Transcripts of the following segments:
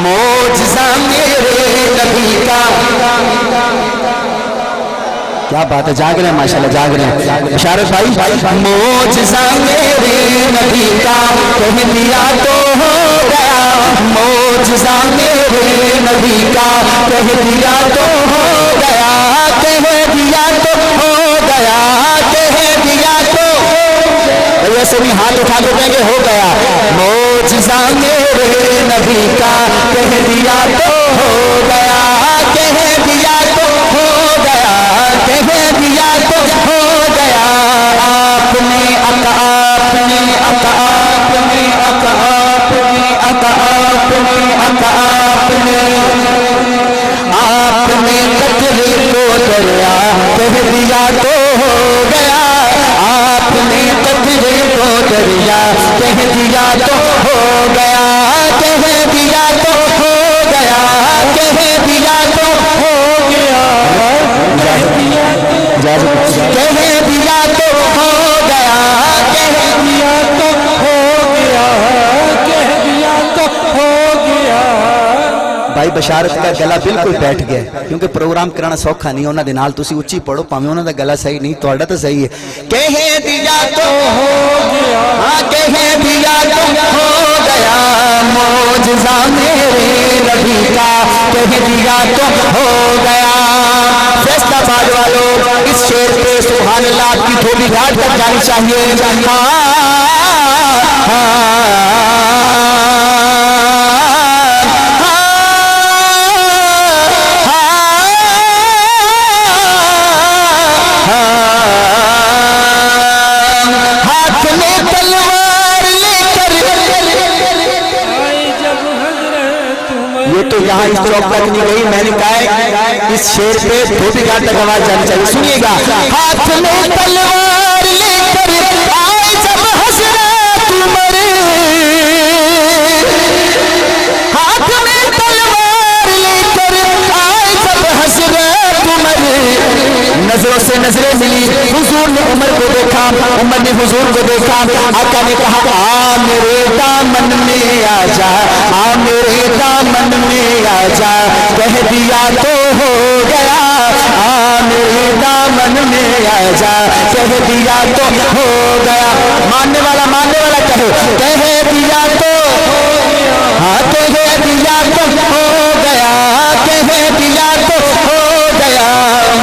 معجزہ میرے نبی کا. کیا بات ہے, جاگ رہے ہیں ماشاءاللہ, جاگ رہے ہیں بشارت بھائی. معجزہ میرے نبی کا کہہ دیا تو ہو گیا, معجزہ میرے نبی کا کہہ دیا تو ہو گیا, کہہ دیا تو ہو گیا, کہہ دیا تو. ویسے بھی ہاتھ اٹھا کے کہیں گے ہو گیا. معجزہ میرے نبی کا کہہ دیا تو ہو گیا, کہہ دیا تو ہو گیا, کہہ دیا تو ہو گیا. آپ نے عطا, آپ نے عطا, آپ نے عطا, آپ نے عطا, آپ نے عطا, آپ نے قطرے کو دریا کہہ دیا تو ہو گیا. آپ نے قطرے کو دریا کہہ دیا تو ہو گیا, کہہ دیا تو ہو گیا, کہہ دیا تو ہو گیا, کہہ دیا تو ہو گیا, کہہ دیا تو ہو گیا, کہہ دیا تو ہو گیا. بھائی بشارت کا گلا بالکل بیٹھ گیا, کیونکہ پروگرام کرانا سوکھا نہیں. انہاں دے نال تسی اچھی پڑھو, پاویں انہاں دا گلا صحیح نہیں, تہاڈا تو صحیح ہے. کہہ دیا تو ہو گیا, ہاں کہہ دیا تو ہو گیا. معجزہ میرے نبی کا کہہ دیا تو ہو گیا. فیصلہ آباد والوں, اس شعر پہ سبحان اللہ آپ کی تھوڑی گھاٹ تک جانی چاہیے. ہاتھ میں تلوار لے کر, یہ تو یہاں اس چوک تک نہیں گئی, میں نے کہا ہے اس شعر پہ دھوبی گھاٹ تک آواز جانی چاہیے. سنیے گا. ہاتھ میں تلوار لے کر آئے جب حضرت عمر, ہاتھ میں تلوار لے کر آئے جب حضرت عمر. نظروں سے نظریں ملی, حضور نے عمر کو دیکھا, عمر نے حضور کو دیکھا. آقا نے کہا آ میرے دامن میں آ جا, آ میرے دامن میں آ جا. کہہ دیا تو ہو گیا, آ میرے دامن میں آ جا. کہہ دیا تو ہو گیا. ماننے والا کہے کہہ دیا تو ہو گیا, ہاں کہہ دیا تو ہو گیا, کہہ دیا تو ہو گیا.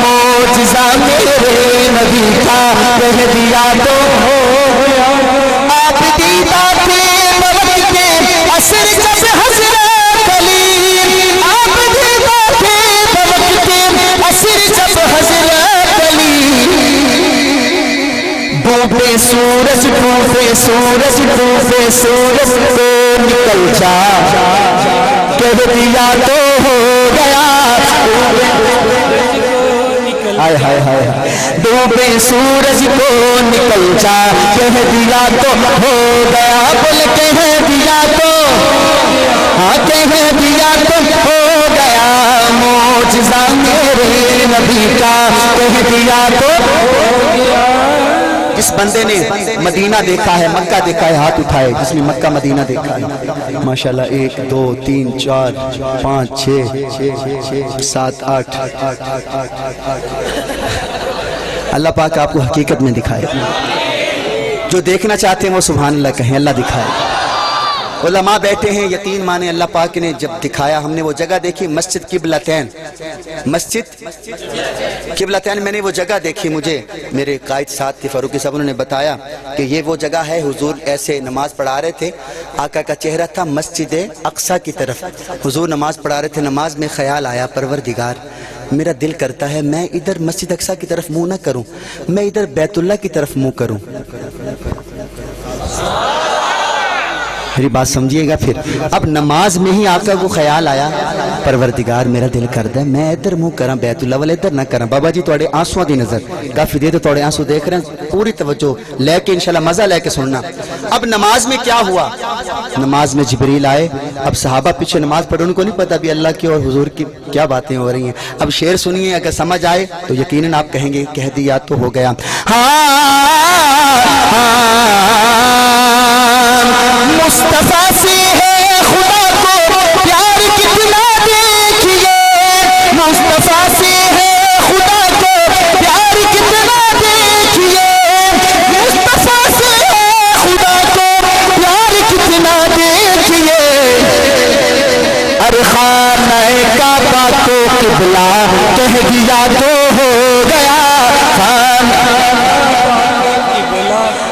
معجزہ میرے نبی کا کہہ دیا تو ہو گیا. آپ دیدہ تھے وقت کے عصر جب حضرت علی, آپ دیدہ تھے وقت کے عصر جب حضرت علی. ڈوبے سورج, ڈوبے سورج, ڈوبے سورج کو نکل جا. کہہ دیا تو ہو گیا. ہائے ہائے ہائے, ڈوبے سورج کو نکل جا. کہہ دیا تو ہو گیا. بول کہہ دیا تو, ہاں کہہ دیا تو ہو گیا. معجزہ میرے نبی کا کہہ دیا تو ہو گیا. جس بندے نے مدینہ دیکھا ہے, مکہ دیکھا ہے, ہاتھ اٹھائے. جس نے مکہ مدینہ دیکھا ہے ماشاءاللہ. 1 2 3 4 5 6 7 8. اللہ پاک آپ کو حقیقت میں دکھائے. جو دیکھنا چاہتے ہیں وہ سبحان اللہ کہیں, اللہ دکھائے. علماء بیٹھے ہیں, یقین مانے اللہ پاک نے جب دکھایا, ہم نے وہ جگہ دیکھی مسجد قبلتین, مسجد قبلتین. میں نے وہ جگہ دیکھی, مجھے میرے قائد ساتھ تھے فاروقی صاحب, انہوں نے بتایا کہ یہ وہ جگہ ہے. حضور ایسے نماز پڑھا رہے تھے, آقا کا چہرہ تھا مسجد اقصیٰ کی طرف. حضور نماز پڑھا رہے تھے, نماز میں خیال آیا پروردگار میرا دل کرتا ہے میں ادھر مسجد اقصیٰ کی طرف منہ نہ کروں, میں ادھر بیت اللہ کی طرف منہ کروں. میری بات سمجھیے گا. پھر اب نماز میں ہی آقا کو خیال آیا پروردگار میرا دل کرتا ہے میں ادھر منہ کراں بیت اللہ والے, ادھر نہ کراں. بابا جی تھوڑے آنسوਆਂ دی نظر کافی دیر تو تھوڑے آنسو دیکھ رہے ہیں, پوری توجہ لے کے انشاءاللہ مزہ لے کے سننا. اب نماز میں کیا ہوا, نماز میں جبریل آئے. اب صحابہ پیچھے نماز پڑھنے کو نہیں پتا بھی اللہ کی اور حضور کی کیا باتیں ہو رہی ہیں. اب شعر سنیے, اگر سمجھ آئے تو یقیناً آپ کہیں گے کہہ دیا تو ہو گیا. مصطفیٰ سے ہے خدا کو پیار کعبہ کو قبلہ کہہ دیا تو ہو گیا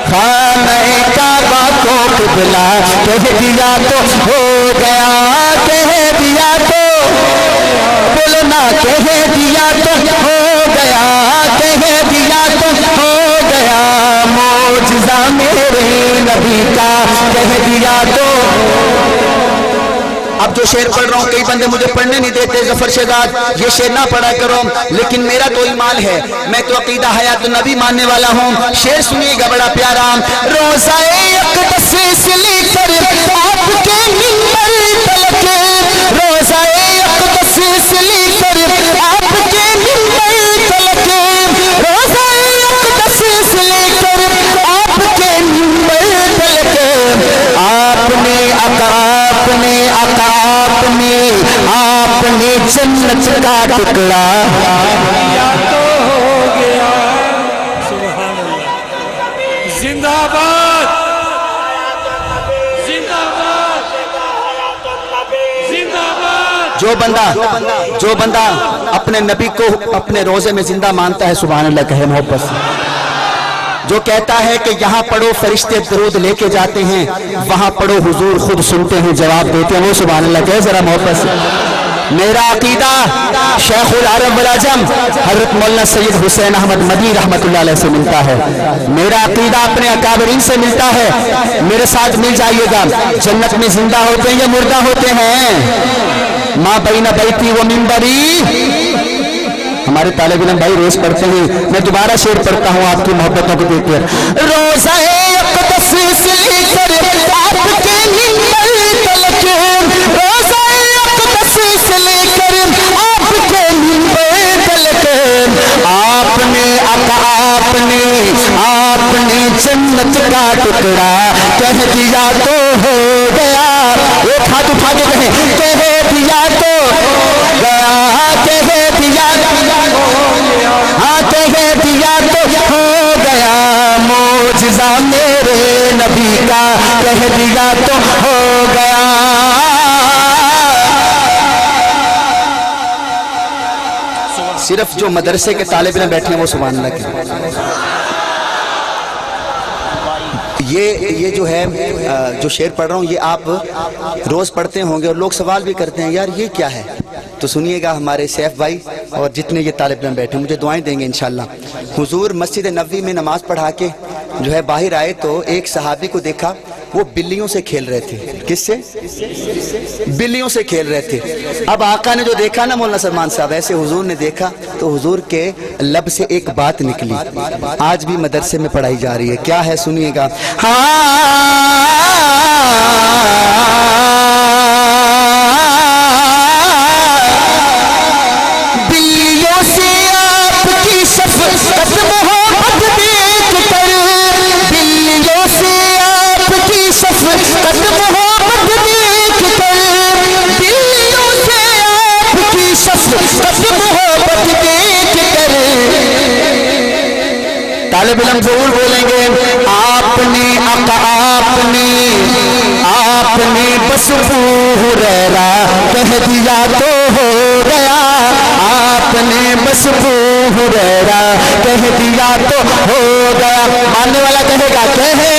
خانہ کعبہ کو قبلہ کہہ دیا تو ہو گیا کہہ دیا تو بولنا کہہ دیا تو ہو گیا کہہ دیا تو ہو گیا معجزہ میرے نبی کا کہہ دیا تو اب جو شعر پڑھ رہا ہوں کئی بندے مجھے پڑھنے نہیں دیتے ظفر شہزاد یہ شعر نہ پڑھا کرو لیکن میرا تو ایمان ہے میں تو عقیدہ حیات النبی ماننے والا ہوں شعر سنیے گا بڑا پیارا روزہ اقدس سے لے کر آپ کے منبر تلک روزہ اقدس سے لے کر آپ کے منبر تلک روزہ اقدس سے لے کر آپ کے منبر تلک آپ نے جنت کا ٹکڑا یا تو ہو گیا سبحان اللہ زندہ باد زندہ باد زندہ باد جو بندہ اپنے نبی کو اپنے روزے میں زندہ مانتا ہے سبحان اللہ کہے محبت سے جو کہتا ہے کہ یہاں پڑھو فرشتے درود لے کے جاتے ہیں وہاں پڑھو حضور خود سنتے ہیں جواب دیتے ہیں وہ سبحان اللہ کہے ذرا محبت سے میرا عقیدہ شیخ العرب والعجم حضرت مولانا سید حسین احمد مدنی رحمت اللہ علیہ سے ملتا ہے میرا عقیدہ اپنے اکابرین سے ملتا ہے میرے ساتھ مل جائیے گا جنت میں زندہ ہوتے ہیں یا مردہ ہوتے ہیں ماں بین بیتی و منبری ہمارے طالب علم بھائی روز پڑھتے ہیں میں دوبارہ شعر پڑھتا ہوں آپ کی محبتوں کو دیکھ کر روزہ اقدس سے لے کر آپ کے منبر تلک روزہ اقدس سے لے کر آپ کے منبر تلک آپ نے جنت کا ٹکڑا کہہ دیا تو ہو گیا ایک ہاتھ اٹھا کے کہیں کہہ دیا تو گیا کہہ دیا ہاں کہہ دیا تو ہو گیا معجزہ میرے نبی کا کہہ دیا تو ہو گیا صرف جو مدرسے کے طالب علم بیٹھے ہیں وہ سبحان اللہ کے یہ جو ہے جو شعر پڑھ رہا ہوں یہ آپ روز پڑھتے ہوں گے اور لوگ سوال بھی کرتے ہیں یار یہ کیا ہے تو سنیے گا ہمارے سیف بھائی اور جتنے یہ طالب علم بیٹھے ہیں مجھے دعائیں دیں گے انشاءاللہ حضور مسجد نبوی میں نماز پڑھا کے جو ہے باہر آئے تو ایک صحابی کو دیکھا وہ بلیوں سے کھیل رہے تھے کس سے بلیوں سے کھیل رہے تھے اب آقا نے جو دیکھا نا مولانا سلمان صاحب ایسے حضور نے دیکھا تو حضور کے لب سے ایک بات نکلی آج بھی مدرسے میں پڑھائی جا رہی ہے کیا ہے سنیے گا بلیوں سے آپ کی شفقت محبت دیکھ کر بلیوں سے آپ کی شفقت محبت دیکھ کر بلیوں سے آپ کی شفقت محبت دیکھ کر طالب علم ضرور بولیں گے آپ نے بس ابو ہریرہ کہہ دیا تو ہو گیا آپ نے بس ابو ہریرہ کہہ دیا تو ہو گیا ماننے والا کہے گا کہہ